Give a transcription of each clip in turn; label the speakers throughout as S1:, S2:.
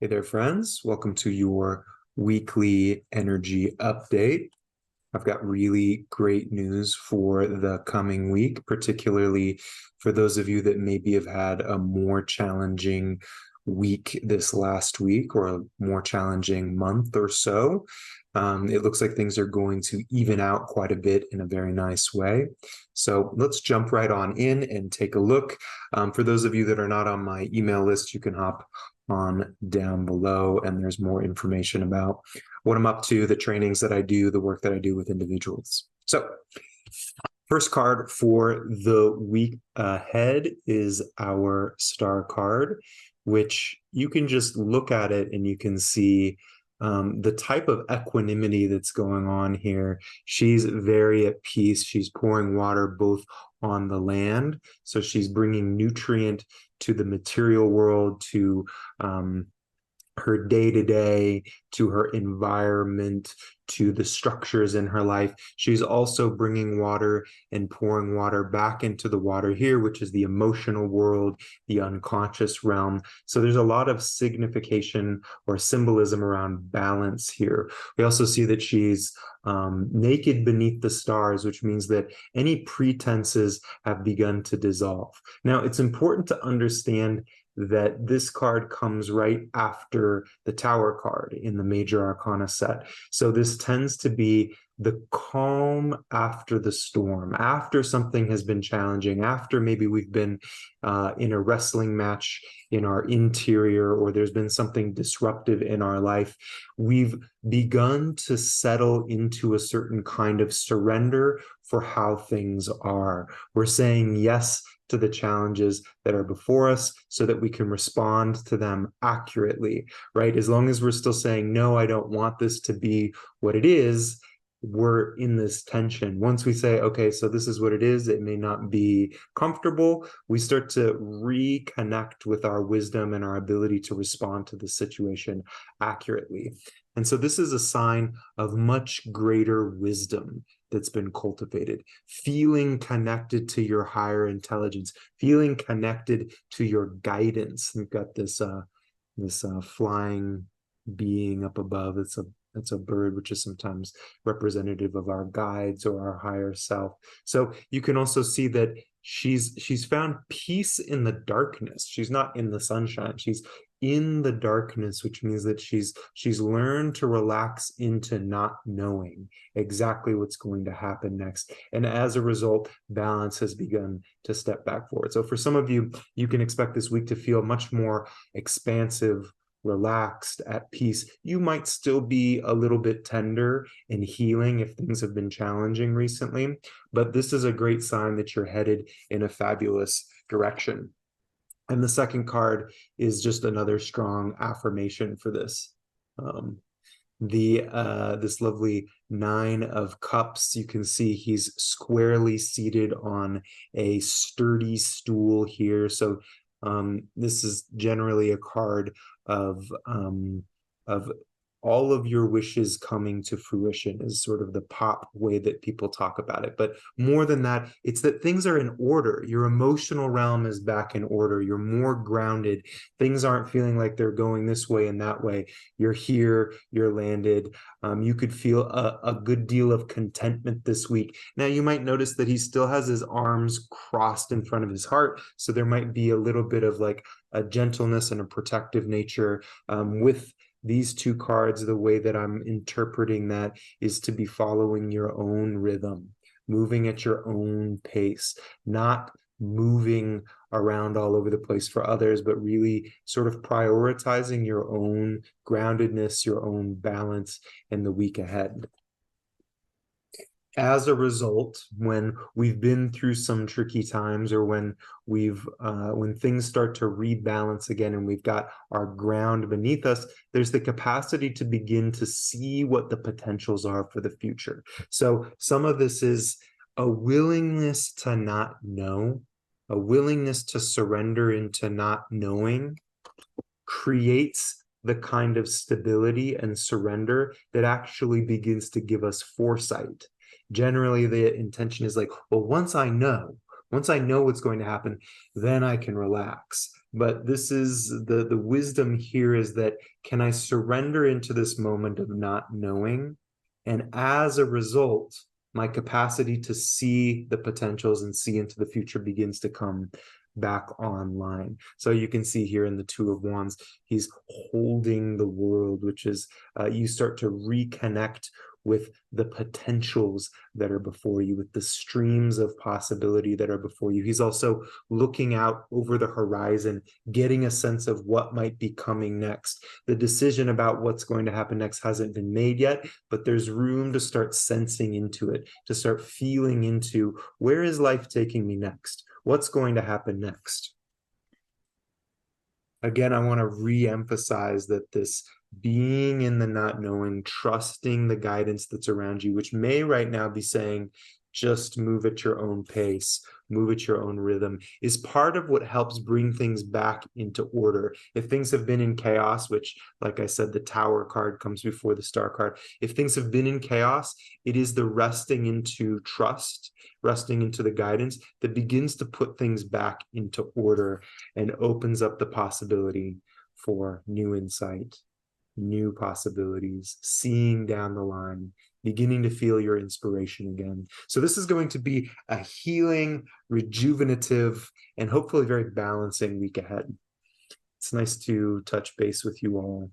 S1: Hey there, friends. Welcome to your weekly energy update. I've got really great news for the coming week, particularly for those of you that maybe have had a more challenging week this last week or a more challenging month or so. It looks like things are going to even out quite a bit in a very nice way. So let's jump right on in and take a look. For those of you that are not on my email list, you can hop on down below, and there's more information about what I'm up to, the trainings that I do, the work that I do with individuals. So first card for the week ahead is our star card, which you can just look at it and you can see the type of equanimity that's going on here. She's very at peace. She's pouring water both on the land, so she's bringing nutrient to the material world, to her day-to-day, to her environment, to the structures in her life. She's also bringing water and pouring water back into the water here, which is the emotional world, the unconscious realm. So there's a lot of signification or symbolism around balance here. We also see that she's naked beneath the stars, which means that any pretenses have begun to dissolve. Now, it's important to understand that this card comes right after the Tower card in the Major Arcana set. So this tends to be the calm after the storm, after something has been challenging, after maybe we've been in a wrestling match in our interior, or there's been something disruptive in our life. We've begun to settle into a certain kind of surrender for how things are. We're saying yes to the challenges that are before us so that we can respond to them accurately, right? As long as we're still saying, no, I don't want this to be what it is, we're in this tension. Once we say, okay, so this is what it is, it may not be comfortable, we start to reconnect with our wisdom and our ability to respond to the situation accurately. And so this is a sign of much greater wisdom that's been cultivated, feeling connected to your higher intelligence, feeling connected to your guidance. We've got this flying being up above. It's a bird, which is sometimes representative of our guides or our higher self. So you can also see that she's found peace in the darkness. She's not in the sunshine. She's in the darkness, which means that she's learned to relax into not knowing exactly what's going to happen next. And as a result, balance has begun to step back forward. So for some of you, you can expect this week to feel much more expansive, relaxed, at peace. You might still be a little bit tender and healing if things have been challenging recently, but this is a great sign that you're headed in a fabulous direction. And the second card is just another strong affirmation for this. This lovely Nine of Cups, you can see he's squarely seated on a sturdy stool here. So this is generally a card of all of your wishes coming to fruition, is sort of the pop way that people talk about it. But more than that, it's that things are in order. Your emotional realm is back in order. You're more grounded. Things aren't feeling like they're going this way and that way. You're here, you're landed. You could feel a good deal of contentment this week. Now, you might notice that he still has his arms crossed in front of his heart. So there might be a little bit of like a gentleness and a protective nature with these two cards. The way that I'm interpreting that is to be following your own rhythm, moving at your own pace, not moving around all over the place for others, but really sort of prioritizing your own groundedness, your own balance in the week ahead. As a result, when we've been through some tricky times, or when things start to rebalance again and we've got our ground beneath us, there's the capacity to begin to see what the potentials are for the future. So some of this is a willingness to not know, a willingness to surrender into not knowing creates the kind of stability and surrender that actually begins to give us foresight. Generally, the intention is like, well, once I know, Once I know what's going to happen, then I can relax. But this is the wisdom here is that, can I surrender into this moment of not knowing? And as a result, my capacity to see the potentials and see into the future begins to come back online. So you can see here in the Two of Wands, he's holding the world, which is you start to reconnect with the potentials that are before you, with the streams of possibility that are before you. He's also looking out over the horizon, getting a sense of what might be coming next. The decision about what's going to happen next hasn't been made yet, but there's room to start sensing into it, to start feeling into, where is life taking me next? What's going to happen next? Again, I want to re-emphasize that this being in the not knowing, trusting the guidance that's around you, which may right now be saying, just move at your own pace, move at your own rhythm, is part of what helps bring things back into order. If things have been in chaos, which, like I said, the Tower card comes before the Star card. If things have been in chaos, it is the resting into trust, resting into the guidance that begins to put things back into order and opens up the possibility for new insight, new possibilities, seeing down the line, beginning to feel your inspiration again. So this is going to be a healing, rejuvenative, and hopefully very balancing week ahead. It's nice to touch base with you all.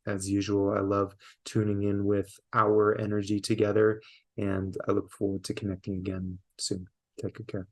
S1: As usual, I love tuning in with our energy together, and I look forward to connecting again soon. Take good care.